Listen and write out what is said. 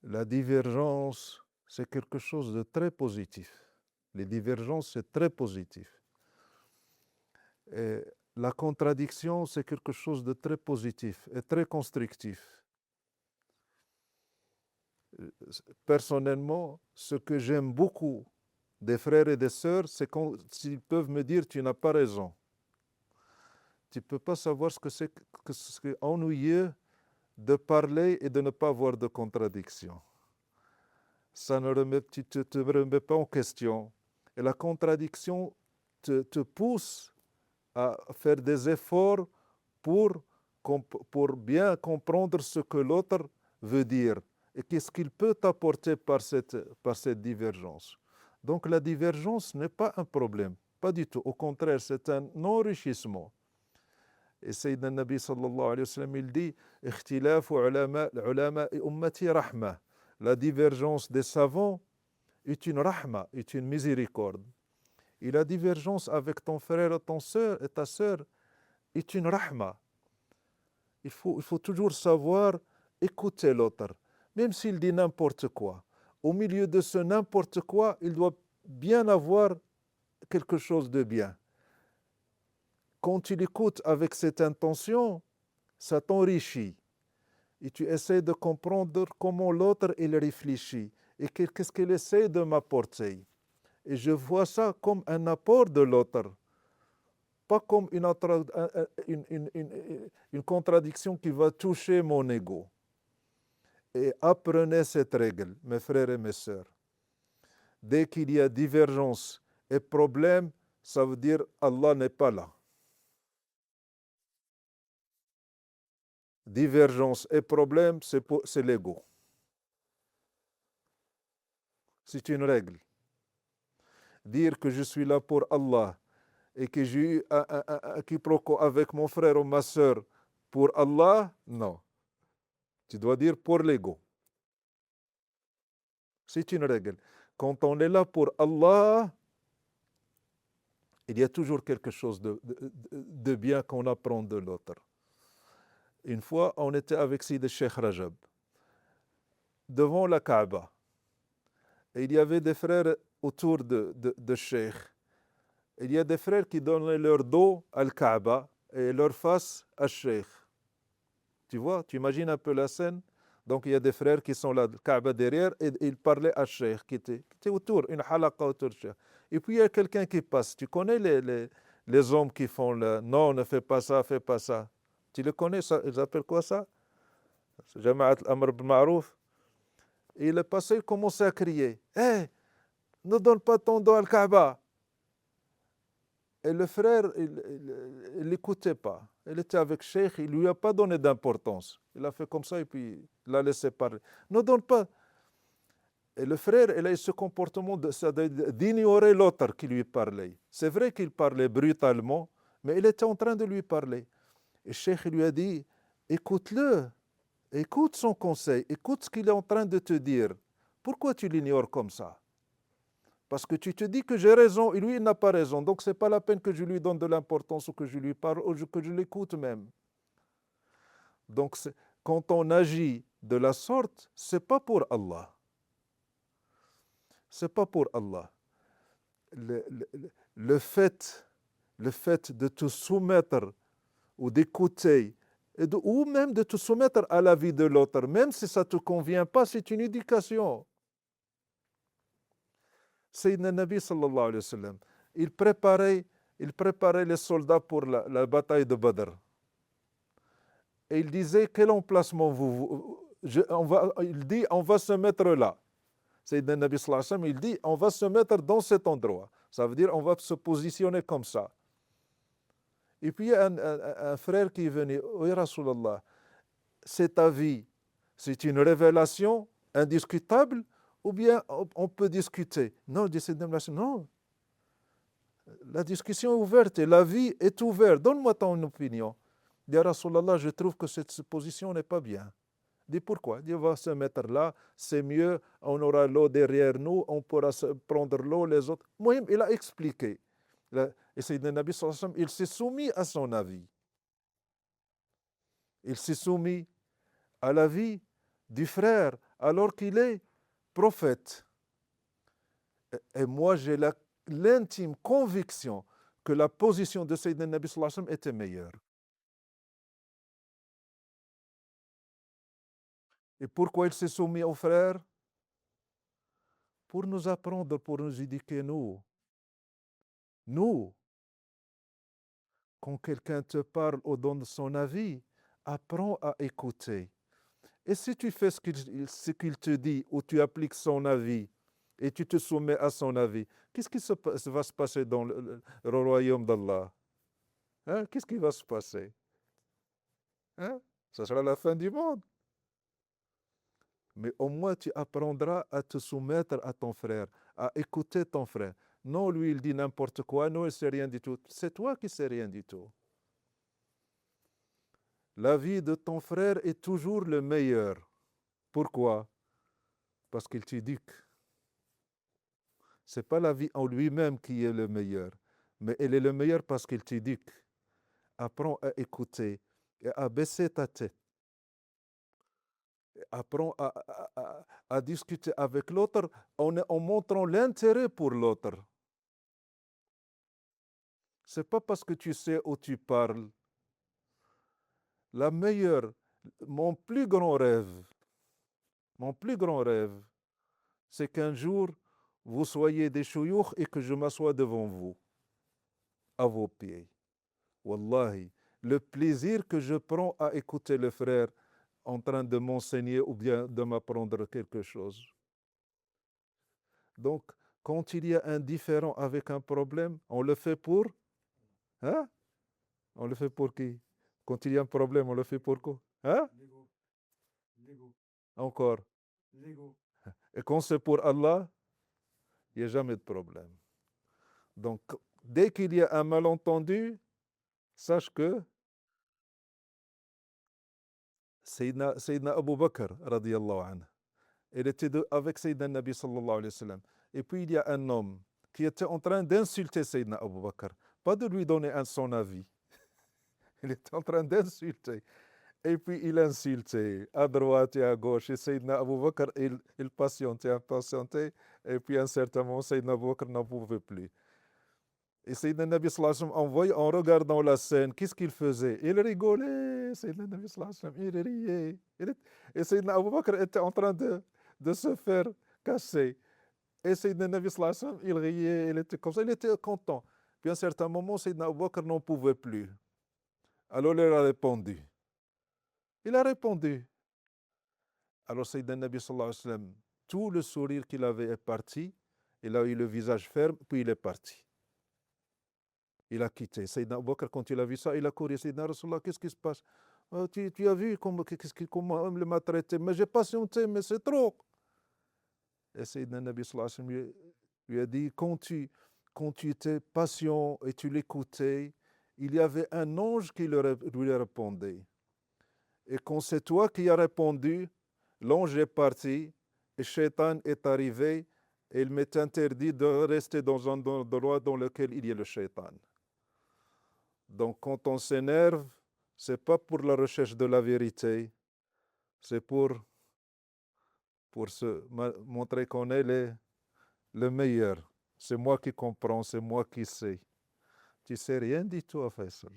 La divergence, c'est quelque chose de très positif. Les divergences, c'est très positif. Et la contradiction, c'est quelque chose de très positif et très constructif. Personnellement, ce que j'aime beaucoup des frères et des sœurs, c'est s'ils peuvent me dire tu n'as pas raison. Tu ne peux pas savoir ce que c'est ennuyeux de parler et de ne pas avoir de contradiction. Ça ne remet, tu ne te remets pas en question. Et la contradiction te pousse à faire des efforts pour bien comprendre ce que l'autre veut dire et qu'est-ce qu'il peut t'apporter par cette divergence. Donc la divergence n'est pas un problème, pas du tout. Au contraire, c'est un enrichissement. Et Sayyidina Nabi sallallahu alayhi wa sallam, il dit « Ikhtilafu ulama'i ummati rahma » La divergence des savants est une rahma, est une miséricorde. Et la divergence avec ton frère et ta sœur est une rahma. Il faut toujours savoir écouter l'autre, même s'il dit n'importe quoi. Au milieu de ce n'importe quoi, il doit bien avoir quelque chose de bien. Quand tu l'écoutes avec cette intention, ça t'enrichit. Et tu essaies de comprendre comment l'autre il réfléchit et qu'est-ce qu'il essaie de m'apporter. Et je vois ça comme un apport de l'autre, pas comme une contradiction qui va toucher mon ego. Et apprenez cette règle, mes frères et mes sœurs. Dès qu'il y a divergence et problème, ça veut dire Allah n'est pas là. Divergence et problème, c'est l'ego. C'est une règle. Dire que je suis là pour Allah et que j'ai eu un quiproquo avec mon frère ou ma sœur pour Allah, non. Tu dois dire pour l'ego. C'est une règle. Quand on est là pour Allah, il y a toujours quelque chose de bien qu'on apprend de l'autre. Une fois, on était avec Sidi Sheikh Rajab, devant la Kaaba. Et il y avait des frères autour de Sheikh. Il y a des frères qui donnaient leur dos à la Kaaba et leur face à Sheikh. Tu vois, tu imagines un peu la scène. Donc il y a des frères qui sont là, le Kaaba derrière, et ils parlaient à Sheikh, qui était autour, une halaqa autour de Sheikh. Et puis il y a quelqu'un qui passe. Tu connais les hommes qui font le non, ne fais pas ça, fais pas ça. Tu le connais, ça, ils appellent quoi ça? Jama'at al-Amr bil Ma'rouf. Et il est passé, il commençait à crier Hé, ne donne pas ton dos à Kaaba. Et le frère, il n'écoutait pas. Il était avec Cheikh, il ne lui a pas donné d'importance. Il a fait comme ça et puis il l'a laissé parler. Ne donne pas. Et le frère, il a eu ce comportement d'ignorer l'autre qui lui parlait. C'est vrai qu'il parlait brutalement, mais il était en train de lui parler. Et Cheikh lui a dit, écoute-le, écoute son conseil, écoute ce qu'il est en train de te dire. Pourquoi tu l'ignores comme ça? Parce que tu te dis que j'ai raison et lui, il n'a pas raison. Donc, ce n'est pas la peine que je lui donne de l'importance ou que je lui parle ou que je l'écoute même. Donc, quand on agit de la sorte, ce n'est pas pour Allah. Ce n'est pas pour Allah. Le fait de te soumettre ou d'écouter ou même de te soumettre à la vie de l'autre, même si ça ne te convient pas, c'est une éducation. Sayyidina Nabi sallallahu alayhi wa sallam, il préparait les soldats pour la bataille de Badr. Et il disait, quel emplacement il dit, on va se mettre là. Sayyidina Nabi sallallahu alayhi wa sallam, il dit, on va se mettre dans cet endroit. Ça veut dire, on va se positionner comme ça. Et puis, il y a un frère qui est venu, oui, Rasulallah, c'est ta vie, c'est une révélation indiscutable, ou bien on peut discuter. Non, il dit, non, la discussion est ouverte et la vie est ouverte. Donne-moi ton opinion. Il dit, Rasulallah, je trouve que cette position n'est pas bien. Il dit, pourquoi? Il dit, on va se mettre là, c'est mieux, on aura l'eau derrière nous, on pourra prendre l'eau, les autres. Moi, il a expliqué. Et Sayyidina Nabi sallallahu alayhi wa sallam, il s'est soumis à son avis. Il s'est soumis à l'avis du frère, alors qu'il est prophète. Et moi, j'ai l'intime conviction que la position de Sayyidina Nabi sallallahu alayhi wa sallam était meilleure. Et pourquoi il s'est soumis aux frères? Pour nous apprendre, pour nous éduquer, nous. Quand quelqu'un te parle ou donne son avis, apprends à écouter. Et si tu fais ce qu'il te dit ou tu appliques son avis et tu te soumets à son avis, qu'est-ce qui va se passer dans le royaume d'Allah? Hein? Qu'est-ce qui va se passer? Hein? Ça sera la fin du monde. Mais au moins tu apprendras à te soumettre à ton frère, à écouter ton frère. Non, lui, il dit n'importe quoi, non, il ne sait rien du tout. C'est toi qui ne sais rien du tout. L'avis de ton frère est toujours le meilleur. Pourquoi? Parce qu'il t'éduque. Ce n'est pas l'avis en lui-même qui est le meilleur, mais il est le meilleur parce qu'il t'éduque. Apprends à écouter et à baisser ta tête. Apprends à discuter avec l'autre en montrant l'intérêt pour l'autre. Ce n'est pas parce que tu sais où tu parles. Mon plus grand rêve, c'est qu'un jour, vous soyez des chouyours et que je m'assoie devant vous, à vos pieds. Wallahi, le plaisir que je prends à écouter le frère en train de m'enseigner ou bien de m'apprendre quelque chose. Donc, quand il y a un différend avec un problème, on le fait pour? Hein? On le fait pour qui? Quand il y a un problème, on le fait pour quoi? Hein? L'ego. Encore. L'ego. Et quand c'est pour Allah, il n'y a jamais de problème. Donc, dès qu'il y a un malentendu, sache que Sayyidina Abu Bakr, radiyallahu anhu, il était avec Sayyidina Nabi sallallahu alayhi wa sallam. Et puis il y a un homme qui était en train d'insulter Sayyidina Abu Bakr, pas de lui donner son avis. Il était en train d'insulter. Et puis il insultait à droite et à gauche. Et Sayyidina Abu Bakr, il patientait. Et puis à un certain moment, Sayyidina Abu Bakr n'en pouvait plus. Et Sayyidina Nabi sallallahu alayhi wa sallam, en regardant la scène, qu'est-ce qu'il faisait? Il rigolait. Sayyidina Nabi sallallahu alayhi wa sallam, il riait. Et Sayyidina Abu Bakr était en train de se faire casser. Et Sayyidina Nabi sallallahu alayhi wa sallam, il riait, il était comme ça, il était content. Puis à un certain moment, Sayyidina Abu Bakr n'en pouvait plus. Alors il a répondu. Alors Sayyidina Nabi sallallahu alayhi wa sallam, tout le sourire qu'il avait est parti. Il a eu le visage ferme, puis il est parti. Il a quitté. Sayyidina Abu Bakr, quand il a vu ça, il a couru. Sayyidina Rasulullah, qu'est-ce qui se passe? Tu as vu comment il m'a traité? Mais j'ai patienté, mais c'est trop. Et Sayyidina Nabi sallallahu alayhi wa sallam lui a dit, quand tu étais patient et tu l'écoutais, il y avait un ange qui lui répondait. Et quand c'est toi qui as répondu, l'ange est parti et Shaitan est arrivé et il m'est interdit de rester dans un endroit dans lequel il y a le Shaitan. Donc quand on s'énerve, ce n'est pas pour la recherche de la vérité, c'est pour se montrer qu'on est le meilleur. C'est moi qui comprends, c'est moi qui sais. Tu sais rien du tout, Faisal.